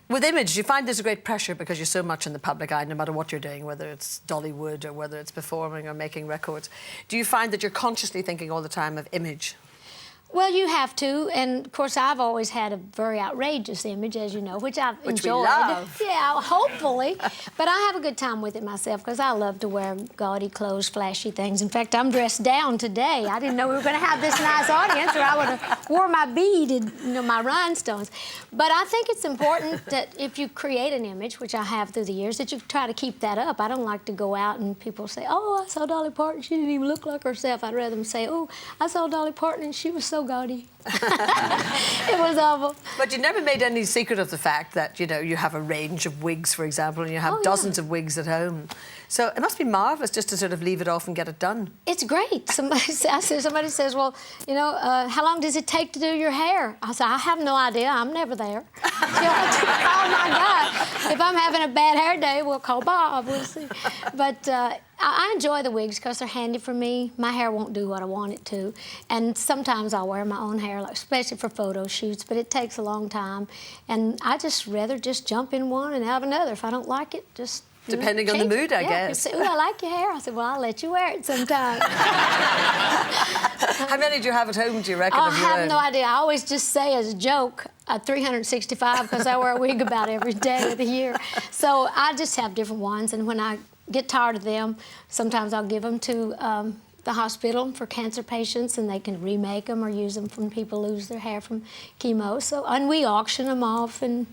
With image, do you find there's a great pressure because you're so much in the public eye, no matter what you're doing, whether it's Dollywood or whether it's performing or making records? Do you find that you're consciously thinking all the time of image? Well, you have to, and of course I've always had a very outrageous image, as you know, which I've enjoyed. We love. Yeah, hopefully. But I have a good time with it myself because I love to wear gaudy clothes, flashy things. In fact, I'm dressed down today. I didn't know we were going to have this nice audience, or I would have wore my beaded, my rhinestones. But I think it's important that if you create an image, which I have through the years, that you try to keep that up. I don't like to go out and people say, "Oh, I saw Dolly Parton. She didn't even look like herself." I'd rather them say, "Oh, I saw Dolly Parton and she was so gaudy." It was awful. But you never made any secret of the fact that, you have a range of wigs, for example, and you have dozens of wigs at home. So it must be marvellous just to sort of leave it off and get it done. It's great. Somebody says, well, how long does it take to do your hair? I say, I have no idea. I'm never there. Oh, my God. If I'm having a bad hair day, we'll call Bob. We'll see. But I enjoy the wigs because they're handy for me. My hair won't do what I want it to. And sometimes I'll wear my own hair, especially for photo shoots, but it takes a long time. And I just rather just jump in one and out of another. If I don't like it, just... Depending on the mood, I guess. People say, "Ooh, I like your hair." I said, "Well, I'll let you wear it sometime." How many do you have at home, do you reckon? I have no idea. I always just say as a joke, 365, because I wear a wig about every day of the year. So I just have different ones, and when I get tired of them, sometimes I'll give them to the hospital for cancer patients, and they can remake them or use them when people lose their hair from chemo. And we auction them off, and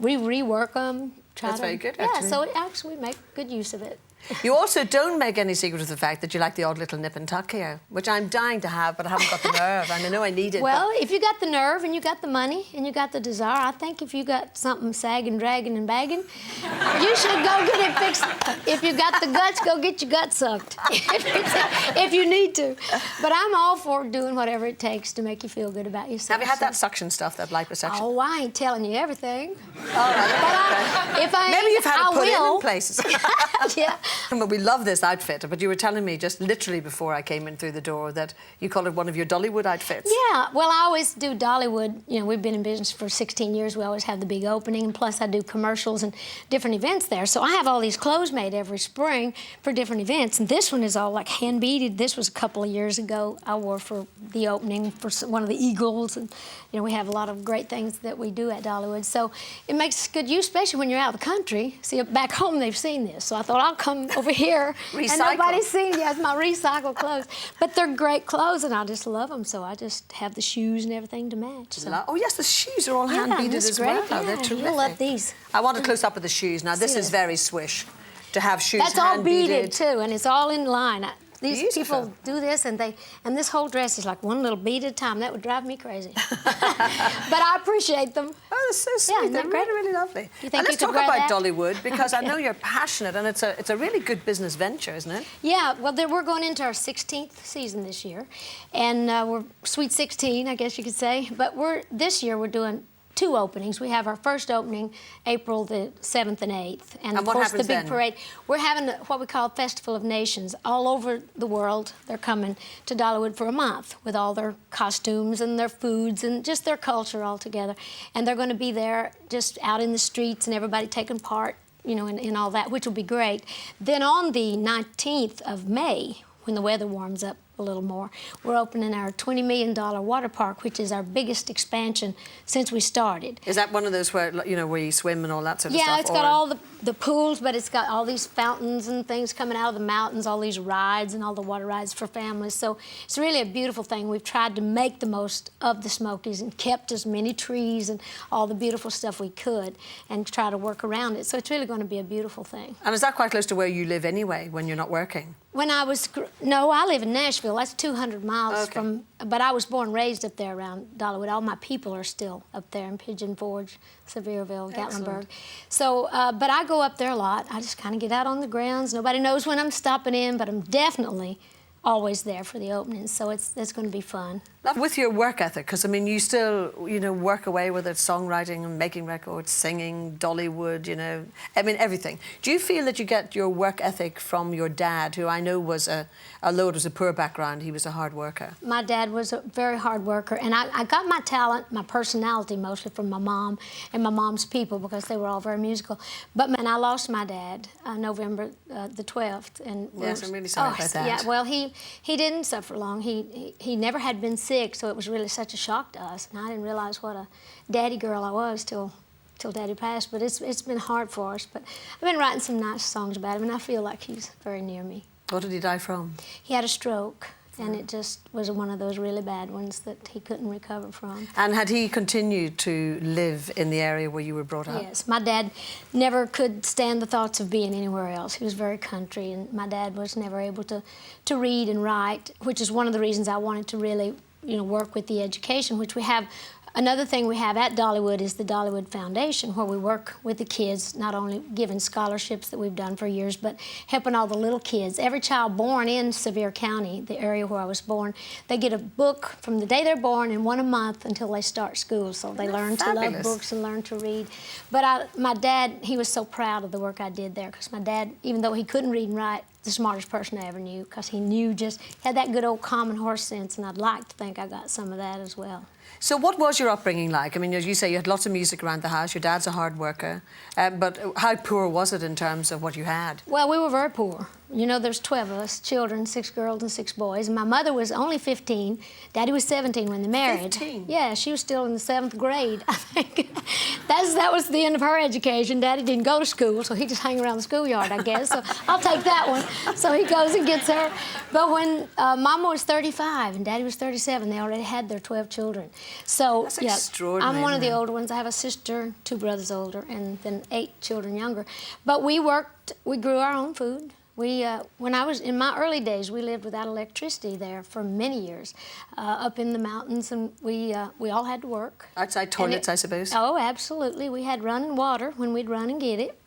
we rework them. That's very good, yeah, actually. so actually we make good use of it. You also don't make any secret of the fact that you like the odd little nip and tuck here, which I'm dying to have, but I haven't got the nerve, and I know I need it. Well, if you got the nerve and you got the money and you got the desire, I think if you got something sagging, dragging, and bagging, you should go get it fixed. If you got the guts, go get your guts sucked, if you need to. But I'm all for doing whatever it takes to make you feel good about yourself. Have you had that suction stuff, that liposuction? Oh, I ain't telling you everything. All right. But maybe you've had it put in places. Yeah. But we love this outfit, but you were telling me just literally before I came in through the door that you call it one of your Dollywood outfits. Yeah, well, I always do Dollywood. We've been in business for 16 years. We always have the big opening, and plus I do commercials and different events there. So I have all these clothes made every spring for different events, and this one is all like hand-beaded. This was a couple of years ago. I wore for the opening for one of the Eagles, and we have a lot of great things that we do at Dollywood. So it makes good use, especially when you're out of the country. See, back home they've seen this, so I thought I'll come over here. Recycle. And nobody's seen it. It's my recycled clothes. But they're great clothes, and I just love them, so I just have the shoes and everything to match. So. Oh, yes, the shoes are all hand-beaded as well. Yeah, They're terrific. you'll love these. I want a close-up of the shoes. Now, this is very swish, to have shoes That's all hand-beaded. beaded, too, and it's all in line. These Beautiful. people do this, and this whole dress is like one little bead at a time. That would drive me crazy. But I appreciate them. Oh, they're so sweet. Yeah, they're really, really lovely. You think and let's you could talk wear about that? Dollywood, because I know you're passionate, and it's a really good business venture, isn't it? Yeah, well, we're going into our 16th season this year, and we're Sweet 16, I guess you could say. But this year we're doing 2 openings. We have our first opening April the 7th and 8th. And of course the big parade. We're having what we call Festival of Nations. All over the world, they're coming to Dollywood for a month with all their costumes and their foods and just their culture all together. And they're going to be there just out in the streets and everybody taking part, in all that, which will be great. Then on the 19th of May, when the weather warms up a little more, we're opening our $20 million water park, which is our biggest expansion since we started. Is that one of those where you swim and all that sort of stuff? Yeah, it's got all the pools, but it's got all these fountains and things coming out of the mountains, all these rides and all the water rides for families. So it's really a beautiful thing. We've tried to make the most of the Smokies and kept as many trees and all the beautiful stuff we could and try to work around it. So it's really going to be a beautiful thing. And is that quite close to where you live anyway, when you're not working? When I was... No, I live in Nashville. That's 200 miles from... But I was born and raised up there around Dollywood. All my people are still up there in Pigeon Forge, Sevierville, Gatlinburg. So, but I go up there a lot. I just kind of get out on the grounds. Nobody knows when I'm stopping in, but I'm definitely always there for the openings, so it's going to be fun. With your work ethic, because I mean, you still, you know, work away, whether it's songwriting and making records, singing, Dollywood, you know, I mean, everything. Do you feel that you get your work ethic from your dad, who I know was although it was a poor background, he was a hard worker? My dad was a very hard worker, and I got my talent, my personality mostly from my mom and my mom's people, because they were all very musical. But I lost my dad November the 12th. And yes, I'm really sorry about that. Yeah, well, he didn't suffer long. He never had been sick, so it was really such a shock to us. And I didn't realize what a daddy girl I was till Daddy passed. But it's been hard for us. But I've been writing some nice songs about him, and I feel like he's very near me. What did he die from? He had a stroke. And it just was one of those really bad ones that he couldn't recover from. And had he continued to live in the area where you were brought up? Yes. My dad never could stand the thoughts of being anywhere else. He was very country, and my dad was never able to read and write, which is one of the reasons I wanted to really, you know, work with the education, which we have. Another thing we have at Dollywood is the Dollywood Foundation, where we work with the kids, not only giving scholarships that we've done for years, but helping all the little kids. Every child born in Sevier County, the area where I was born, they get a book from the day they're born and one a month until they start school. So they learn to love books and learn to read. But my dad, he was so proud of the work I did there, because my dad, even though he couldn't read and write, the smartest person I ever knew, because he had that good old common horse sense, and I'd like to think I got some of that as well. So what was your upbringing like? I mean, as you say, you had lots of music around the house. Your dad's a hard worker. But how poor was it in terms of what you had? Well, we were very poor. You know, there's 12 of us, children, 6 girls and 6 boys. And my mother was only 15. Daddy was 17 when they married. 15? Yeah, she was still in the 7th grade, I think. That was the end of her education. Daddy didn't go to school, so he just hung around the schoolyard, I guess. So I'll take that one. So he goes and gets her. But when Mama was 35 and Daddy was 37, they already had their 12 children. So that's extraordinary. I'm one of the older ones. I have a sister, 2 brothers older, and then 8 children younger. But we grew our own food. When I was in my early days, we lived without electricity there for many years, up in the mountains, and we all had to work. Outside toilets, I suppose? Oh, absolutely. We had running water when we'd run and get it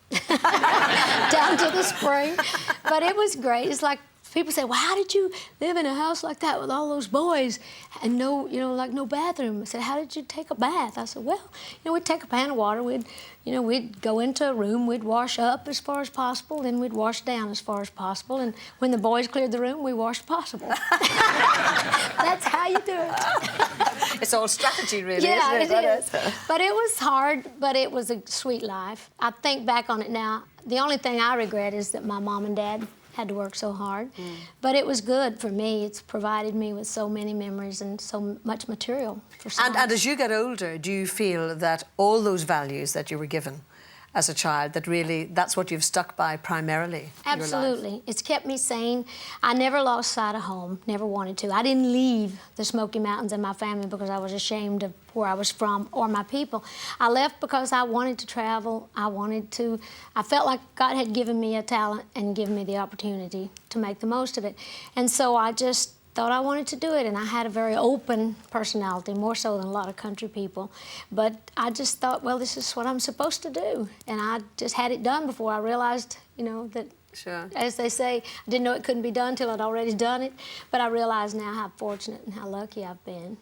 down to the spring. But it was great. It's like people say, well, how did you live in a house like that with all those boys and no bathroom? I said, how did you take a bath? I said, well, we'd take a pan of water, we'd go into a room, we'd wash up as far as possible, then we'd wash down as far as possible, and when the boys cleared the room, we washed possible. That's how you do it. It's all strategy, really, yeah, isn't it? It is. But it was hard, but it was a sweet life. I think back on it now. The only thing I regret is that my mom and dad had to work so hard. But it was good for me. It's provided me with so many memories and so much material for songs. And as you get older, do you feel that all those values that you were given as a child, that really, that's what you've stuck by primarily? Absolutely. It's kept me sane. I never lost sight of home, never wanted to. I didn't leave the Smoky Mountains and my family because I was ashamed of where I was from or my people. I left because I wanted to travel. I felt like God had given me a talent and given me the opportunity to make the most of it. And so I just thought I wanted to do it, and I had a very open personality, more so than a lot of country people. But I just thought, well, this is what I'm supposed to do. And I just had it done before I realized, that, sure, as they say, I didn't know it couldn't be done till I'd already done it. But I realize now how fortunate and how lucky I've been.